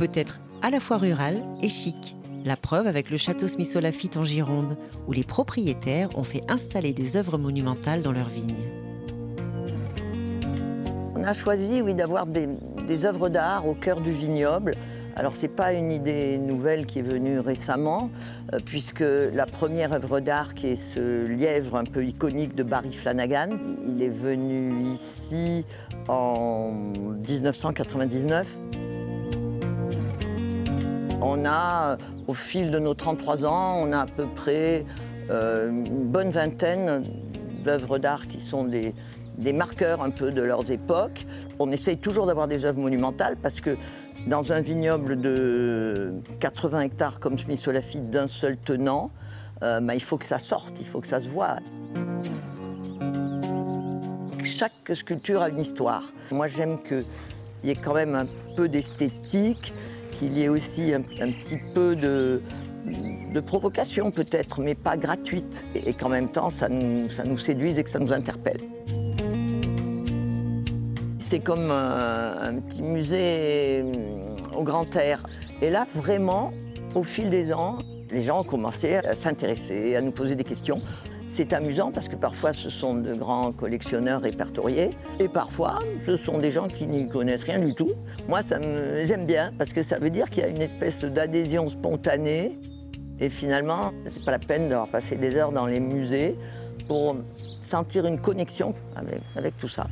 peut être à la fois rural et chic. La preuve avec le château Smith-Olafite en Gironde, où les propriétaires ont fait installer des œuvres monumentales dans leurs vignes. On a choisi, oui, d'avoir des œuvres d'art au cœur du vignoble. Alors, ce n'est pas une idée nouvelle qui est venue récemment, puisque la première œuvre d'art, qui est ce lièvre un peu iconique de Barry Flanagan, il est venu ici en 1999. On a, au fil de nos 33 ans, on a à peu près une bonne vingtaine d'œuvres d'art qui sont des marqueurs un peu de leurs époques. On essaye toujours d'avoir des œuvres monumentales parce que dans un vignoble de 80 hectares comme Smith-Olafite d'un seul tenant, il faut que ça sorte, il faut que ça se voie. Chaque sculpture a une histoire. Moi, j'aime qu'il y ait quand même un peu d'esthétique, qu'il y ait aussi un petit peu de provocation peut-être, mais pas gratuite. Et qu'en même temps, ça nous séduise et que ça nous interpelle. C'est comme un petit musée au grand air. Et là, vraiment, au fil des ans, les gens ont commencé à s'intéresser, à nous poser des questions. C'est amusant parce que parfois, ce sont de grands collectionneurs répertoriés. Et parfois, ce sont des gens qui n'y connaissent rien du tout. Moi, j'aime bien parce que ça veut dire qu'il y a une espèce d'adhésion spontanée. Et finalement, c'est pas la peine d'avoir passé des heures dans les musées pour sentir une connexion avec tout ça.